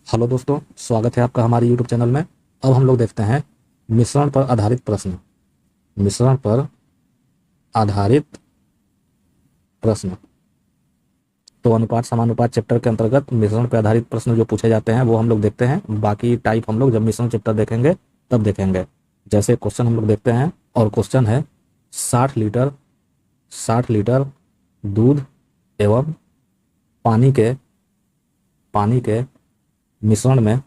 Hello दोस्तों, स्वागत है आपका हमारे यूट्यूब चैनल में। अब हम लोग देखते हैं मिश्रण पर आधारित प्रश्न। मिश्रण पर आधारित प्रश्न। तो अनुपात समानुपात चैप्टर के अंतर्गत मिश्रण पर आधारित प्रश्न जो पूछे जाते हैं वो हम लोग देखते हैं। बाकी टाइप हम लोग जब मिश्रण चैप्टर देखेंगे तब देखेंगे। जैसे क्वेश्चन हम लोग देखते हैं, और क्वेश्चन है 60 लीटर दूध एवं पानी के मिश्रण में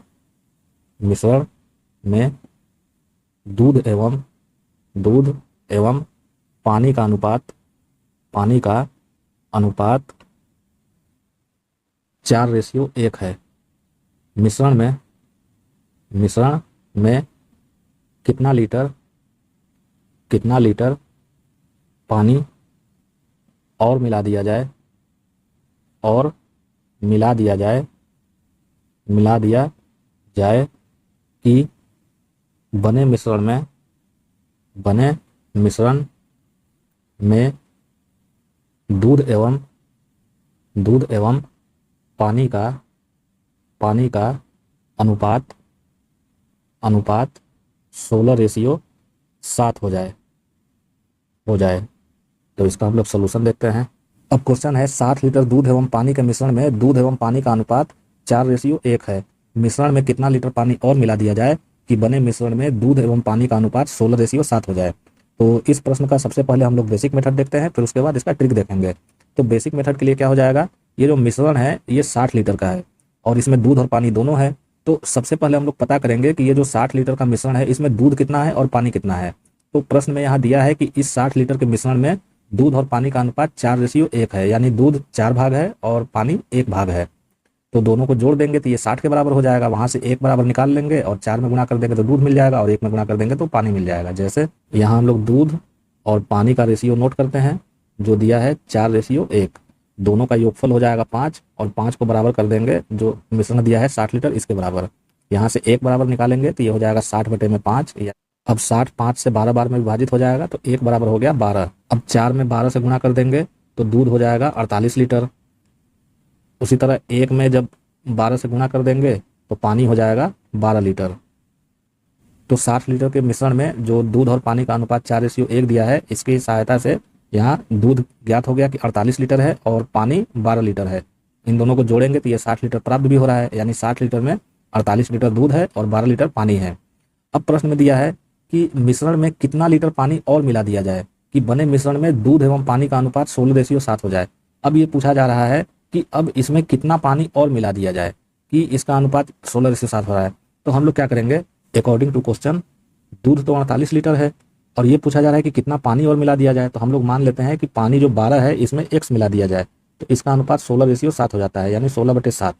दूध एवं पानी का अनुपात 4:1 है। मिश्रण में कितना लीटर पानी और मिला दिया जाए कि बने मिश्रण में दूध एवं पानी का अनुपात 16:7 हो जाए। तो इसका हम लोग सोल्यूशन देखते हैं। अब क्वेश्चन है 60 लीटर दूध एवं पानी के मिश्रण में दूध एवं पानी का अनुपात 4:1 है। मिश्रण में कितना लीटर पानी और मिला दिया जाए कि बने मिश्रण में दूध एवं पानी का अनुपात 16:7 हो जाए। तो इस प्रश्न का सबसे पहले हम लोग बेसिक मेथड देखते हैं, फिर उसके बाद इसका ट्रिक देखेंगे। तो बेसिक मेथड के लिए क्या हो जाएगा, ये जो मिश्रण है ये 60 लीटर का है और इसमें दूध और पानी दोनों है। तो सबसे पहले हम लोग पता करेंगे कि ये जो 60 लीटर का मिश्रण है इसमें दूध कितना है और पानी कितना है। तो प्रश्न में यहाँ दिया है कि इस 60 लीटर के मिश्रण में दूध और पानी का अनुपात 4:1 है, यानी दूध 4 भाग है और पानी 1 भाग है। तो दोनों को जोड़ देंगे तो ये 60 के बराबर हो जाएगा। वहां से 1 बराबर निकाल लेंगे और 4 में गुणा कर देंगे तो दूध मिल जाएगा, और 1 में गुणा कर देंगे तो पानी मिल जाएगा। जैसे यहाँ हम लोग दूध और पानी का रेशियो नोट करते हैं, जो दिया है 4:1। दोनों का योगफल हो जाएगा 5, और 5 को बराबर कर देंगे जो मिश्रण दिया है 60 लीटर इसके बराबर। यहाँ से 1 बराबर निकालेंगे तो ये हो जाएगा 60/5। अब 60 5 से 12 बार में विभाजित हो जाएगा तो 1 बराबर हो गया 12। अब 4 में 12 से गुणा कर देंगे तो दूध हो जाएगा 48 लीटर। उसी तरह 1 में जब 12 से गुणा कर देंगे तो पानी हो जाएगा 12 लीटर। तो 60 लीटर के मिश्रण में जो दूध और पानी का अनुपात 4:1 दिया है, इसकी सहायता से यहाँ दूध ज्ञात हो गया कि 48 लीटर है और पानी 12 लीटर है। इन दोनों को जोड़ेंगे तो ये 60 लीटर प्राप्त भी हो रहा है, यानी 60 लीटर में 48 लीटर दूध है और 12 लीटर पानी है। अब प्रश्न में दिया है कि मिश्रण में कितना लीटर पानी और मिला दिया जाए कि बने मिश्रण में दूध एवं पानी का अनुपात 16:7 हो जाए। अब ये पूछा जा रहा है कि अब इसमें कितना पानी और मिला दिया जाए कि इसका अनुपात 16:7 हो रहा है। तो हम लोग क्या करेंगे, अकॉर्डिंग टू क्वेश्चन दूध तो 48 लीटर है और ये पूछा जा रहा है कि कितना पानी और मिला दिया जाए। तो हम लोग मान लेते हैं कि पानी जो 12 है इसमें x मिला दिया जाए, तो इसका अनुपात 16:7 हो जाता है, यानी 16/7।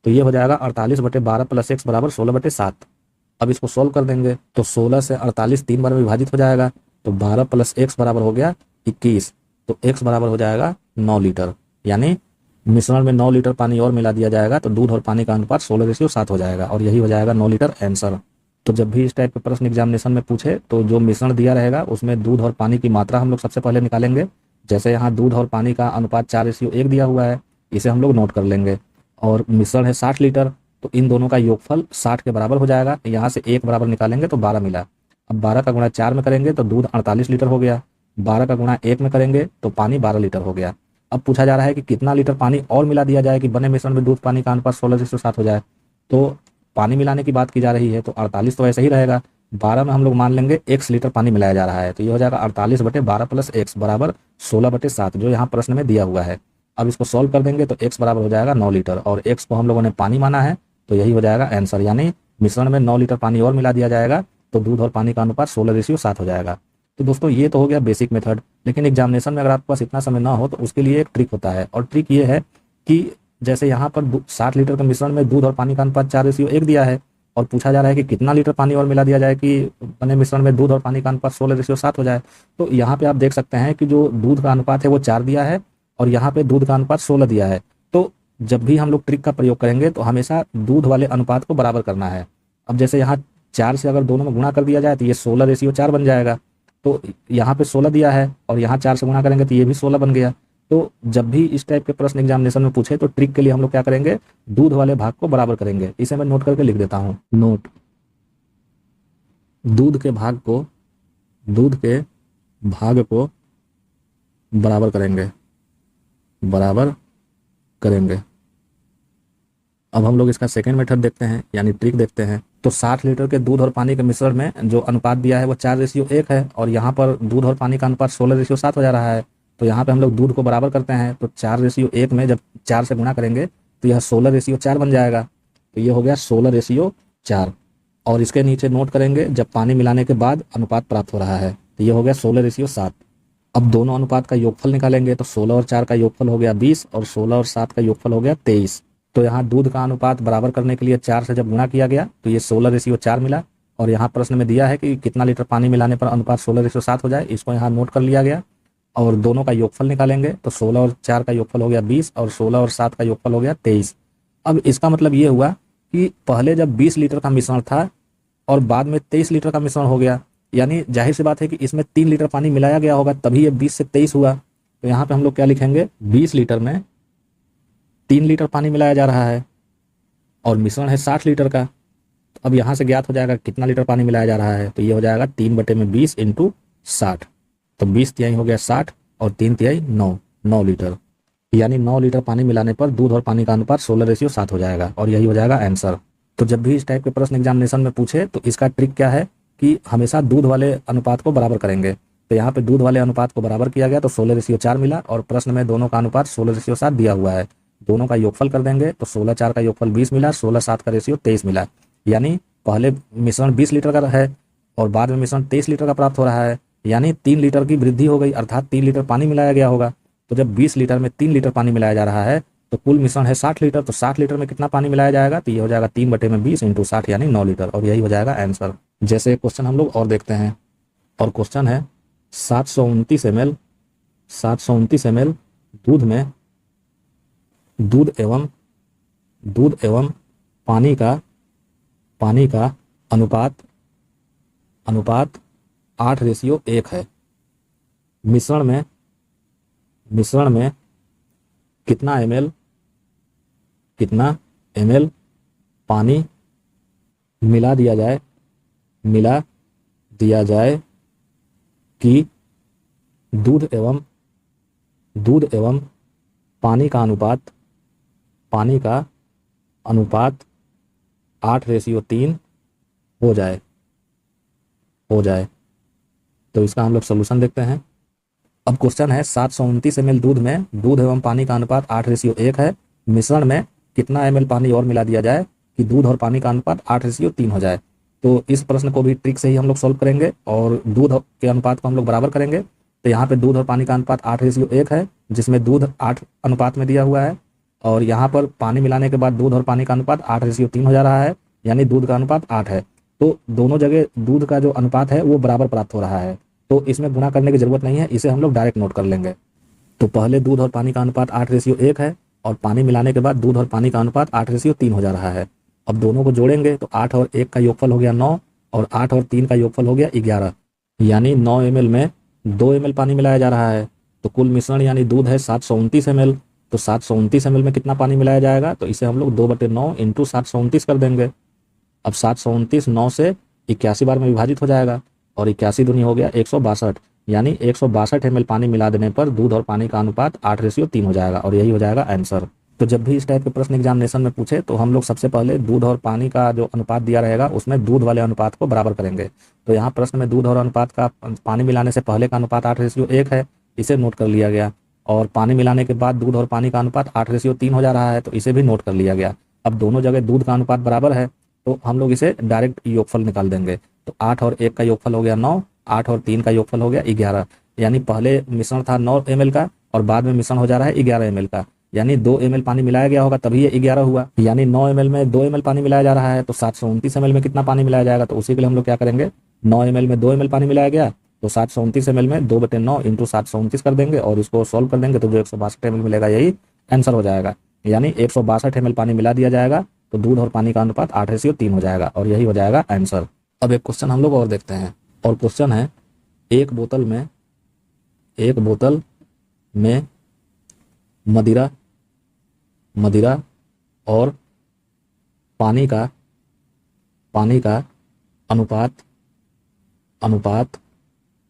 तो ये हो जाएगा 48/12 + x बराबर 16/7। अब इसको सोल्व कर देंगे तो 16 से 48 3 बार में विभाजित हो जाएगा, तो 12 + x बराबर हो गया 21। तो x बराबर हो जाएगा 9 लीटर, यानी मिश्रण में 9 लीटर पानी और मिला दिया जाएगा तो दूध और पानी का अनुपात 16:7 हो जाएगा, और यही हो जाएगा 9 लीटर आंसर। तो जब भी इस टाइप के प्रश्न एग्जामिनेशन में पूछे तो जो मिश्रण दिया रहेगा उसमें दूध और पानी की मात्रा हम लोग सबसे पहले निकालेंगे। जैसे यहाँ दूध और पानी का अनुपात 4:1 दिया हुआ है, इसे हम लोग नोट कर लेंगे। और मिश्रण है 60 लीटर, तो इन दोनों का योगफल 60 के बराबर हो जाएगा। यहाँ से 1 बराबर निकालेंगे तो 12 मिला। अब 12 का गुणा 4 में करेंगे तो दूध 48 लीटर हो गया। 12 का गुणा 1 में करेंगे तो पानी 12 लीटर हो गया। अब पूछा जा रहा है कि कितना लीटर पानी और मिला दिया जाए कि बने मिश्रण में दूध पानी का अनुपात 16:7 हो जाए। तो पानी मिलाने की बात की जा रही है तो 48 तो ऐसे ही रहेगा। 12 में हम लोग मान लेंगे x लीटर पानी मिलाया जा रहा है, तो ये हो जाएगा 48/12 + x बराबर 16/7, जो यहाँ प्रश्न में दिया हुआ है। अब इसको सॉल्व कर देंगे तो x बराबर हो जाएगा 9 लीटर, और x को हम लोगों ने पानी माना है तो यही हो जाएगा आंसर। यानी मिश्रण में 9 लीटर पानी और मिला दिया जाएगा तो दूध और पानी का अनुपात 16:7 हो जाएगा। तो दोस्तों ये तो हो गया बेसिक मेथड, लेकिन एग्जामिनेशन में अगर आपके पास इतना समय ना हो तो उसके लिए एक ट्रिक होता है। और ट्रिक ये है कि जैसे यहाँ पर 60 लीटर के मिश्रण में दूध और पानी का अनुपात 4:1 दिया है और पूछा जा रहा है कि कितना लीटर पानी और मिला दिया जाए कि बने मिश्रण में दूध और पानी का अनुपात 16:7 हो जाए। तो यहाँ पे आप देख सकते हैं कि जो दूध का अनुपात है वो 4 दिया है और यहाँ पे दूध का अनुपात 16 दिया है। तो जब भी हम लोग ट्रिक का प्रयोग करेंगे तो हमेशा दूध वाले अनुपात को बराबर करना है। अब जैसे यहाँ 4 से अगर दोनों में गुणा कर दिया जाए तो ये 16:4 बन जाएगा। तो यहाँ पे 16 दिया है और यहाँ 4 से गुणा करेंगे तो ये भी 16 बन गया। तो जब भी इस टाइप के प्रश्न एग्जामिनेशन में पूछे तो ट्रिक के लिए हम लोग क्या करेंगे, दूध वाले भाग को बराबर करेंगे। इसे मैं नोट करके लिख देता हूँ, नोट, दूध के भाग को, दूध के भाग को बराबर करेंगे, बराबर करेंगे। अब हम लोग इसका सेकेंड मेथड देखते हैं, यानी ट्रिक देखते हैं। तो 60 लीटर के दूध और पानी के मिश्रण में जो अनुपात दिया है वो 4:1 है, और यहाँ पर दूध और पानी का अनुपात 16:7 हो जा रहा है। तो यहाँ पे हम लोग दूध को बराबर करते हैं, तो 4:1 में जब 4 से गुणा करेंगे तो यह 16:4 बन जाएगा। तो ये हो गया 16:4, और इसके नीचे नोट करेंगे जब पानी मिलाने के बाद अनुपात प्राप्त हो रहा है, तो ये हो गया 16:7। अब दोनों अनुपात का योगफल निकालेंगे, तो 16 और 4 का योगफल हो गया 20, और 16 और 7 का योगफल हो गया 23। तो यहाँ दूध का अनुपात बराबर करने के लिए 4 से जब गुणा किया गया तो ये 16:4 मिला, और यहाँ प्रश्न में दिया है कि कितना लीटर पानी मिलाने पर अनुपात 16:7 हो जाए, इसको यहाँ नोट कर लिया गया। और दोनों का योगफल निकालेंगे, तो 16 और 4 का योगफल हो गया 20, और 16 और 7 का योगफल हो गया 23। अब इसका मतलब ये हुआ कि पहले जब 20 लीटर का मिश्रण था और बाद में 23 लीटर का मिश्रण हो गया, यानी जाहिर सी बात है कि इसमें 3 लीटर पानी मिलाया गया होगा, तभी ये 20 से 23 हुआ। तो यहाँ पे हम लोग क्या लिखेंगे, 20 लीटर में 3 लीटर पानी मिलाया जा रहा है, और मिश्रण है 60 लीटर का। तो अब यहाँ से ज्ञात हो जाएगा कितना लीटर पानी मिलाया जा रहा है, तो ये हो जाएगा 3/20 × 60। तो 20 तिहाई हो गया 60, और 3 तिहाई 9 लीटर, यानी 9 लीटर पानी मिलाने पर दूध और पानी का अनुपात 16:7 हो जाएगा, और यही हो जाएगा आंसर। तो जब भी इस टाइप के प्रश्न एग्जामिनेशन में पूछे तो इसका ट्रिक क्या है कि हमेशा दूध वाले अनुपात को बराबर करेंगे। तो यहाँ पे दूध वाले अनुपात को बराबर किया गया तो 16:4 मिला, और प्रश्न में दोनों का अनुपात 16:7 दिया हुआ है। दोनों का योगफल कर देंगे तो 16/4 का योगफल 20 मिला, 16/7 का रेशियो 23 मिला। यानी पहले मिश्रण 20 लीटर का है और बाद में मिश्रण 23 लीटर का प्राप्त हो रहा है, यानी 3 लीटर की वृद्धि हो गई, अर्थात 3 लीटर पानी मिलाया गया होगा। तो जब 20 लीटर में 3 लीटर पानी मिलाया जा रहा है तो कुल मिश्रण है 60 लीटर, तो 60 लीटर में कितना पानी मिलाया जाएगा, तो ये हो जाएगा 3/20 × 60, यानी 9 लीटर, और यही हो जाएगा आंसर। जैसे क्वेश्चन हम लोग और देखते हैं, और क्वेश्चन है 729 ml, 729 ml दूध में दूध एवं पानी का अनुपात 8:1 है। मिश्रण में कितना ml पानी मिला दिया जाए कि दूध एवं पानी का अनुपात 8:3 हो जाए। तो इसका हम लोग सोल्यूशन देखते हैं। अब क्वेश्चन है 729 ml दूध में दूध एवं पानी का अनुपात 8:1 है। मिश्रण में कितना ml पानी और मिला दिया जाए कि दूध और पानी का अनुपात 8:3 हो जाए। तो इस प्रश्न को भी ट्रिक से ही हम लोग सॉल्व करेंगे, और दूध के अनुपात को हम लोग बराबर करेंगे। तो यहाँ पे दूध और पानी का अनुपात 8:1 है, जिसमें दूध 8 अनुपात में दिया हुआ है, और यहाँ पर पानी मिलाने के बाद दूध और पानी का अनुपात 8:3 हो जा रहा है, यानी दूध का अनुपात 8 है। तो दोनों जगह दूध का जो अनुपात है वो बराबर प्राप्त हो रहा है, तो इसमें गुणा करने की जरूरत नहीं है, इसे हम लोग डायरेक्ट नोट कर लेंगे। तो पहले दूध और पानी का अनुपात 8:1 है, और पानी मिलाने के बाद दूध और पानी का अनुपात 8:3 हो जा रहा है। अब दोनों को जोड़ेंगे तो 8 और 1 का योगफल हो गया 9, और 8 और 3 का योगफल हो गया 11, यानी 9 ml में 2 ml पानी मिलाया जा रहा है। तो कुल मिश्रण यानी दूध है 729 ml, तो 729 ml में कितना पानी मिलाया जाएगा, तो इसे हम लोग 2/9 × 729 कर देंगे। अब 729 9 से 81 बार में विभाजित हो जाएगा, और 81 दूनी हो गया 162, यानी 162 ml पानी मिला देने पर दूध और पानी का अनुपात 8:3 हो जाएगा, और यही हो जाएगा आंसर। तो जब भी इस टाइप के प्रश्न एग्जामिनेशन में पूछे तो हम लोग सबसे पहले दूध और पानी का जो अनुपात दिया रहेगा उसमें दूध वाले अनुपात को बराबर करेंगे। तो यहाँ प्रश्न में दूध और अनुपात का पानी मिलाने से पहले का अनुपात 8:1 है, इसे नोट कर लिया गया, और पानी मिलाने के बाद दूध और पानी का अनुपात 8:3 हो जा रहा है, तो इसे भी नोट कर लिया गया। अब दोनों जगह दूध का अनुपात बराबर है, तो हम लोग इसे डायरेक्ट योगफल निकाल देंगे। तो 8 और 1 का योगफल हो गया 9, 8 और 3 का योगफल हो गया 11, यानी पहले मिश्रण था 9 ml का और बाद में मिश्रण हो जा रहा है 11 ml का, यानी 2 ml पानी मिलाया गया होगा तभी ये 11 हुआ, यानी 9 ml में 2 ml पानी मिलाया जा रहा है। तो 729 ml में कितना पानी मिलाया जाएगा, तो उसी के लिए हम लोग क्या करेंगे, 9 ml में 2 ml पानी मिलाया गया तो 729 ml में 2/9 × 729 कर देंगे, और इसको सॉल्व कर देंगे तो जो 162 ml मिलेगा यही आंसर हो जाएगा, यानी 162 ml पानी मिला दिया जाएगा तो दूध और पानी का अनुपात 8:3 हो जाएगा, और यही हो जाएगा आंसर। अब एक क्वेश्चन हम लोग और देखते हैं, और क्वेश्चन है एक बोतल में मदिरा मदिरा और पानी का अनुपात अनुपात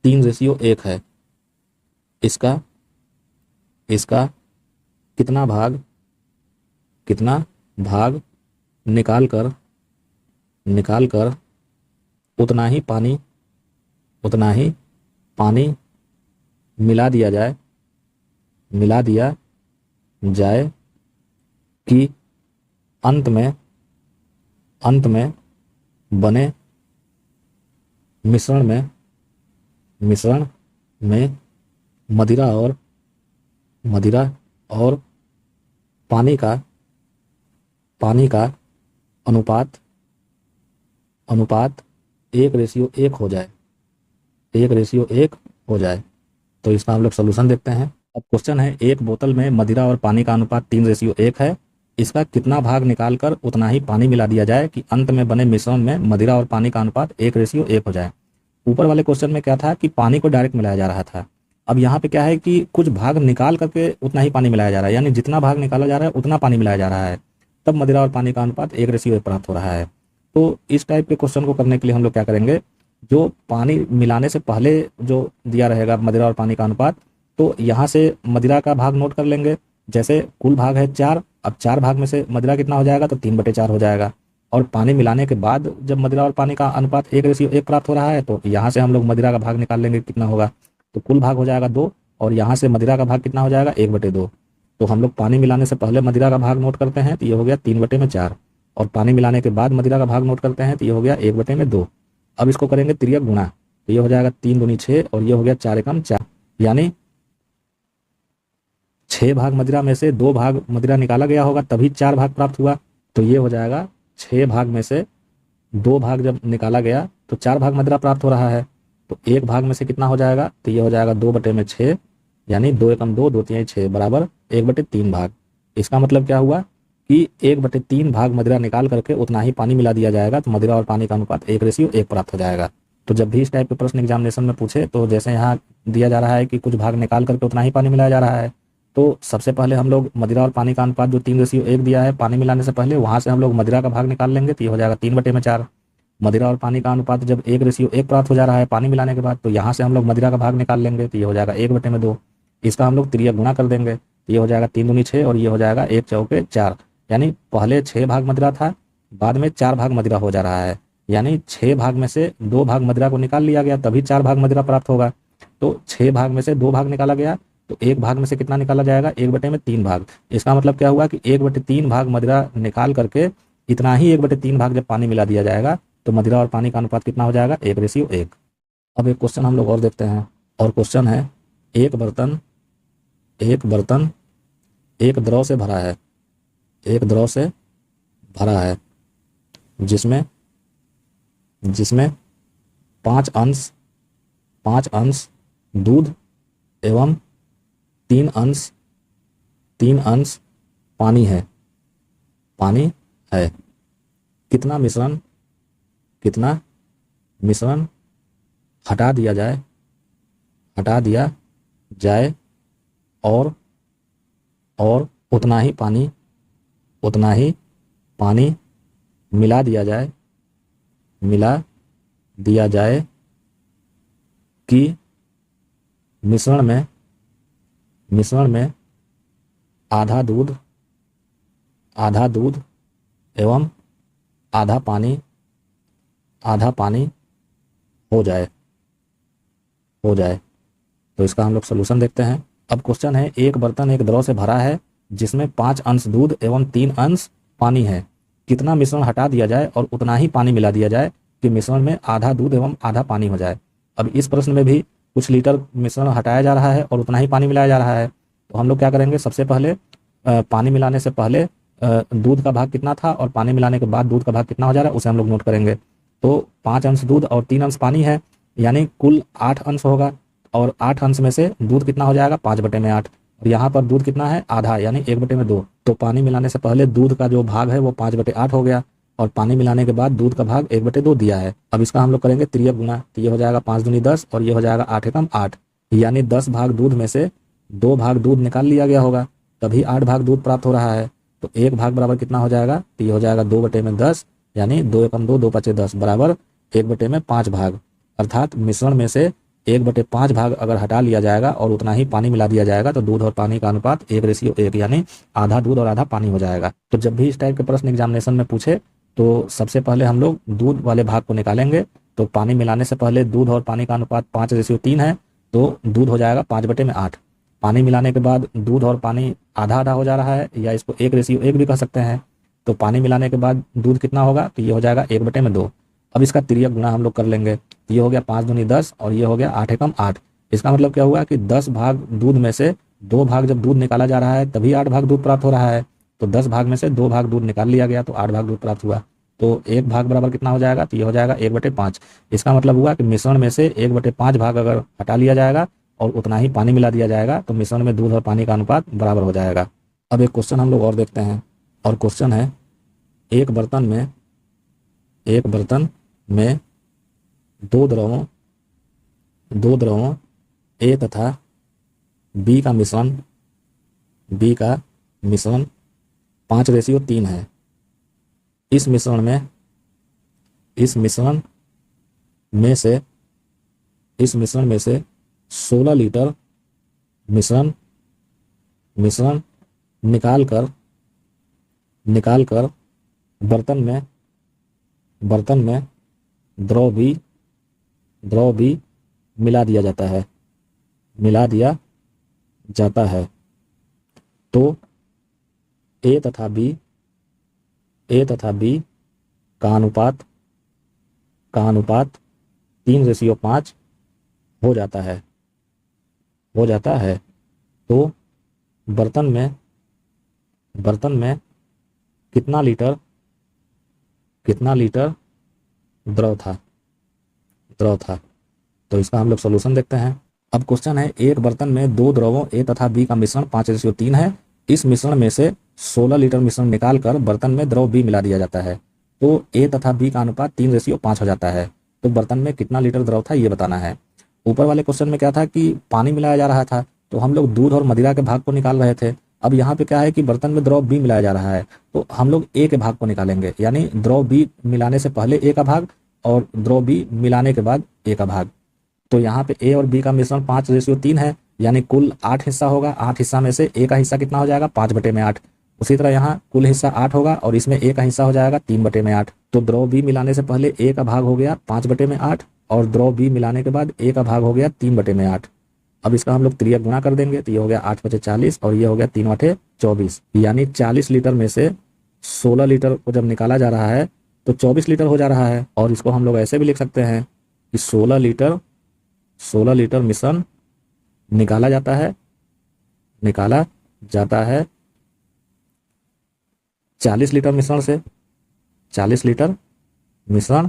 3:1 है। इसका इसका कितना भाग निकाल कर उतना ही पानी मिला दिया जाए कि अंत में बने मिश्रण में मदिरा और पानी का अनुपात 1:1 हो जाए 1:1 हो जाए। तो इसका हम लोग सोल्यूशन देखते हैं। अब क्वेश्चन है, एक बोतल में मदिरा और पानी का अनुपात 3:1 है। इसका कितना भाग निकालकर उतना ही पानी मिला दिया जाए कि अंत में बने मिश्रण में मदिरा और पानी का अनुपात 1:1 हो जाए। ऊपर वाले क्वेश्चन में क्या था कि पानी को डायरेक्ट मिलाया जा रहा था। अब यहाँ पे क्या है कि कुछ भाग निकाल करके उतना ही पानी मिलाया जा रहा है, यानी जितना भाग निकाला जा रहा है उतना पानी मिलाया जा रहा है, तब मदिरा और पानी का अनुपात 1:1 प्राप्त हो रहा है। तो इस टाइप के क्वेश्चन को करने के लिए हम लोग क्या करेंगे, जो पानी मिलाने से पहले जो दिया रहेगा मदिरा और पानी का अनुपात, तो यहाँ से मदिरा का भाग नोट कर लेंगे। जैसे कुल भाग है 4, अब 4 भाग में से मदिरा कितना हो जाएगा, तो 3/4 हो जाएगा। और पानी मिलाने के बाद जब मदिरा और पानी का अनुपात 1:1 प्राप्त हो रहा है, तो यहाँ से हम लोग मदिरा का भाग निकाल लेंगे कितना होगा, तो कुल भाग हो जाएगा 2, और यहाँ से मदिरा का भाग कितना हो जाएगा 1/2। तो हम लोग पानी मिलाने से पहले मदिरा का भाग नोट करते हैं, तो ये हो गया 3/4, और पानी मिलाने के बाद मदिरा का भाग नोट करते हैं, तो ये हो गया 1/2। अब इसको करेंगे तिर्यक गुणा, तो ये हो जाएगा 3 दूनी 6, और ये हो गया 4 एकम 4, यानी 6 भाग मदिरा में से 2 भाग मदिरा निकाला गया होगा, तभी 4 भाग प्राप्त हुआ। तो ये हो जाएगा 6 भाग में से 2 भाग जब निकाला गया तो 4 भाग मदिरा प्राप्त हो रहा है। तो 1 भाग में से कितना हो जाएगा, तो ये हो जाएगा 2/6, यानी 2 एकम 2, 2 तिहाई 6 बराबर 1/3 भाग। इसका मतलब क्या हुआ कि 1/3 भाग मदिरा निकाल करके उतना ही पानी मिला दिया जाएगा, तो मदिरा और पानी का अनुपात 1:1 प्राप्त हो जाएगा। तो जब भी इस टाइप के प्रश्न एग्जामिनेशन में पूछे, तो जैसे यहाँ दिया जा रहा है कि कुछ भाग निकाल करके उतना ही पानी मिलाया जा रहा है, तो सबसे पहले हम लोग मदिरा और पानी का अनुपात जो 3:1 दिया है पानी मिलाने से पहले, वहाँ से हम लोग मदिरा का भाग निकाल लेंगे, तो ये हो जाएगा 3/4। मदिरा और पानी का अनुपात जब 1:1 प्राप्त हो जा रहा है पानी मिलाने के बाद, तो यहाँ से हम लोग मदिरा का भाग निकाल लेंगे, तो ये हो जाएगा 1/2। इसका हम लोग तिर्यक गुणा कर देंगे, तो ये हो जाएगा 3 दूनी 6, और ये हो जाएगा 1 चौके 4, यानी पहले 6 भाग मदिरा था, बाद में 4 भाग मदिरा हो जा रहा है, यानी 6 भाग में से 2 भाग मदिरा को निकाल लिया गया, तभी 4 भाग मदिरा प्राप्त होगा। तो 6 भाग में से 2 भाग निकाला गया, तो 1 भाग में से कितना निकाला जाएगा, 1/3 भाग। इसका मतलब क्या हुआ कि 1/3 भाग मदिरा निकाल करके इतना ही 1/3 भाग जब पानी मिला दिया जाएगा, तो मदिरा और पानी का अनुपात कितना हो जाएगा, 1:1। अब एक क्वेश्चन हम लोग और देखते हैं, और क्वेश्चन है, एक बर्तन एक द्रव से भरा है, एक द्रव से भरा है, जिसमें 5 अंश दूध एवं 3 अंश पानी है। कितना मिश्रण हटा दिया जाए और उतना ही पानी मिला दिया जाए कि मिश्रण में आधा दूध एवं आधा पानी हो जाए। तो इसका हम लोग सोल्यूशन देखते हैं। अब क्वेश्चन है, एक बर्तन एक द्रव से भरा है जिसमें 5 अंश दूध एवं 3 अंश पानी है। कितना मिश्रण हटा दिया जाए और उतना ही पानी मिला दिया जाए कि मिश्रण में आधा दूध एवं आधा पानी हो जाए। अब इस प्रश्न में भी कुछ लीटर मिश्रण हटाया जा रहा है और उतना ही पानी मिलाया जा रहा है। तो हम लोग क्या करेंगे, सबसे पहले पानी मिलाने से पहले दूध का भाग कितना था और पानी मिलाने के बाद दूध का भाग कितना हो जा रहा है उसे हम लोग नोट करेंगे। तो 5 अंश दूध और 3 अंश पानी है, यानी कुल 8 अंश होगा, और 8 अंश में से दूध कितना हो जाएगा, 5/8। और यहाँ पर दूध कितना है, आधा, यानी 1/2। तो पानी मिलाने से पहले दूध का जो भाग है वो 5/8 हो गया, और पानी मिलाने के बाद दूध का भाग 1/2 दिया है। अब इसका हम लोग करेंगे तिर्यक गुणा, तो ये हो जाएगा 5 दूनी 10, और ये हो जाएगा 8 एकम 8, यानी 10 भाग दूध में से 2 भाग दूध निकाल लिया गया होगा, तभी 8 भाग दूध प्राप्त हो रहा है। तो 1 भाग बराबर कितना हो जाएगा, तो ये हो जाएगा 2/10, यानी 2 एकम 2, 2 पचे 10 बराबर 1/5 भाग। अर्थात मिश्रण में से 1/5 भाग अगर हटा लिया जाएगा और उतना ही पानी मिला दिया जाएगा तो दूध और पानी का अनुपात 1:1, यानी आधा दूध और आधा पानी हो जाएगा। तो जब भी इस टाइप के प्रश्न एग्जामिनेशन में पूछे तो सबसे पहले हम लोग दूध वाले भाग को निकालेंगे। तो पानी मिलाने से पहले दूध और पानी का अनुपात 5:3 है, तो दूध हो जाएगा 5/8। पानी मिलाने के बाद दूध और पानी आधा आधा हो जा रहा है, या इसको 1:1 भी कह सकते हैं। तो पानी मिलाने के बाद दूध कितना होगा, तो ये हो जाएगा 1/2। अब इसका तिर्यक गुणा हम लोग कर लेंगे। तो ये हो गया 5 दूनी 10 और ये हो गया 8 एकम 8। इसका मतलब क्या हुआ कि 10 भाग दूध में से 2 भाग जब दूध निकाला जा रहा है तभी 8 भाग दूध प्राप्त हो रहा है। तो 10 भाग में से 2 भाग दूध निकाल लिया गया तो 8 भाग दूध प्राप्त हुआ। तो 1 भाग बराबर कितना हो जाएगा, तो ये हो जाएगा 1/5। इसका मतलब हुआ कि मिश्रण में से 1/5 भाग अगर हटा लिया जाएगा और उतना ही पानी मिला दिया जाएगा तो मिश्रण में दूध और पानी का अनुपात बराबर हो जाएगा। अब एक क्वेश्चन हम लोग और देखते हैं, और क्वेश्चन है एक बर्तन में दो द्रवों ए तथा बी का मिश्रण 5:3 है। इस मिश्रण में से 16 लीटर मिश्रण निकाल कर बर्तन में द्रव भी मिला दिया जाता है। तो ए तथा बी का अनुपात 3:5 हो जाता है। तो बर्तन में कितना लीटर द्रव था। तो इसका हम लोग सॉल्यूशन देखते हैं। अब क्वेश्चन है एक बर्तन में 2 द्रवों ए तथा बी का मिश्रण 5:3 है। इस मिश्रण में से 16 लीटर मिश्रण निकालकर बर्तन में द्रव बी मिला दिया जाता है। तो ए तथा बी का अनुपात 3:5 हो जाता है। तो बर्तन में कितना लीटर द्रव था ये बताना है। ऊपर वाले क्वेश्चन में क्या था कि पानी मिलाया जा रहा था, तो हम लोग दूध और मदिरा के भाग को निकाल रहे थे। अब यहाँ पे क्या है कि बर्तन में द्रव बी मिलाया जा रहा है, तो हम लोग ए के भाग को निकालेंगे, यानी द्रव बी मिलाने से पहले ए का भाग और द्रव बी मिलाने के बाद ए का भाग। तो यहाँ पे ए और बी का मिश्रण 5:3 है, यानी कुल 8 हिस्सा होगा। 8 हिस्सा में से ए का हिस्सा कितना हो जाएगा, 5/8। उसी तरह यहाँ कुल हिस्सा 8 होगा और इसमें ए का हिस्सा हो जाएगा 3/8। तो द्रव बी मिलाने से पहले ए का भाग हो गया 5/8 और द्रव बी मिलाने के बाद ए का भाग हो गया 3/8। अब इसका हम लोग तिर्यक गुणा कर देंगे, तो ये हो गया 8×5 = 40 और ये हो गया 3×8 = 24, यानी 40 लीटर में से 16 लीटर को जब निकाला जा रहा है तो 24 लीटर हो जा रहा है। और इसको हम लोग ऐसे भी लिख सकते हैं कि 16 लीटर मिश्रण निकाला जाता है 40 लीटर मिश्रण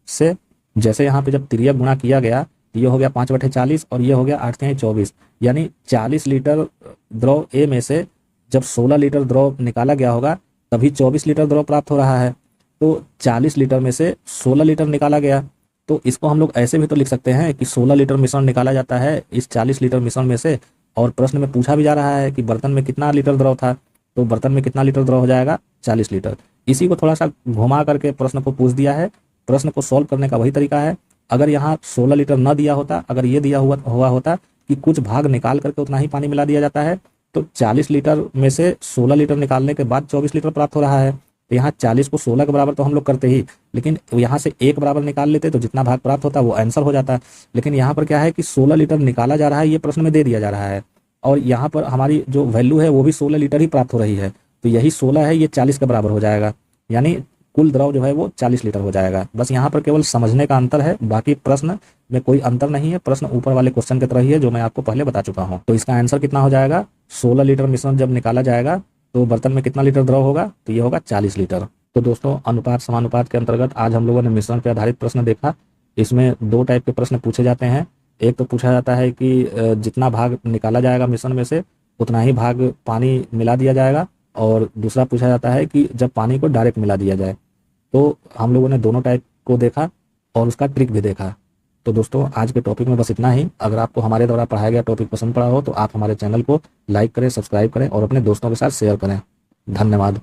से। जैसे यहाँ पे जब तिर्यक गुणा किया गया तो ये हो गया 5/40 और ये हो गया 8×24, यानी 40 लीटर द्रव ए में से जब 16 लीटर द्रव निकाला गया होगा तभी 24 लीटर द्रव प्राप्त हो रहा है। तो 40 लीटर में से 16 लीटर निकाला गया, तो इसको हम लोग ऐसे भी तो लिख सकते हैं कि 16 लीटर मिश्रण निकाला जाता है इस 40 लीटर मिश्रण में से। और प्रश्न में पूछा भी जा रहा है कि बर्तन में कितना लीटर द्रव था, तो बर्तन में कितना लीटर द्रव हो जाएगा, 40 लीटर। इसी को थोड़ा सा घुमा करके प्रश्न को पूछ दिया है। प्रश्न को सॉल्व करने का वही तरीका है। अगर यहाँ 16 लीटर न दिया होता, अगर ये दिया हुआ होता कि कुछ भाग निकाल करके उतना ही पानी मिला दिया जाता है, तो 40 लीटर में से 16 लीटर निकालने के बाद 24 लीटर प्राप्त हो रहा है। तो यहाँ 40 को 16 के बराबर तो हम लोग करते ही, लेकिन यहाँ से 1 बराबर निकाल लेते तो जितना भाग प्राप्त होता वो आंसर हो जाता। लेकिन यहाँ पर क्या है कि 16 लीटर निकाला जा रहा है, ये प्रश्न में दे दिया जा रहा है, और यहाँ पर हमारी जो वैल्यू है वो भी 16 लीटर ही प्राप्त हो रही है। तो यही 16 है, ये 40 के बराबर हो जाएगा, यानी कुल द्रव जो है वो 40 लीटर हो जाएगा। बस यहाँ पर केवल समझने का अंतर है, बाकी प्रश्न में कोई अंतर नहीं है। प्रश्न ऊपर वाले क्वेश्चन की तरह ही है जो मैं आपको पहले बता चुका हूँ। तो इसका आंसर कितना हो जाएगा, 16 लीटर मिश्रण जब निकाला जाएगा तो बर्तन में कितना लीटर द्रव होगा, तो ये होगा 40 लीटर। तो दोस्तों, अनुपात समानुपात के अंतर्गत आज हम लोगों ने मिश्रण पर आधारित प्रश्न देखा। इसमें 2 टाइप के प्रश्न पूछे जाते हैं। एक तो पूछा जाता है कि जितना भाग निकाला जाएगा मिश्रण में से उतना ही भाग पानी मिला दिया जाएगा, और दूसरा पूछा जाता है कि जब पानी को डायरेक्ट मिला दिया जाए। तो हम लोगों ने दोनों टाइप को देखा और उसका ट्रिक भी देखा। तो दोस्तों आज के टॉपिक में बस इतना ही। अगर आपको हमारे द्वारा पढ़ाया गया टॉपिक पसंद पड़ा हो तो आप हमारे चैनल को लाइक करें, सब्सक्राइब करें और अपने दोस्तों के साथ शेयर करें। धन्यवाद।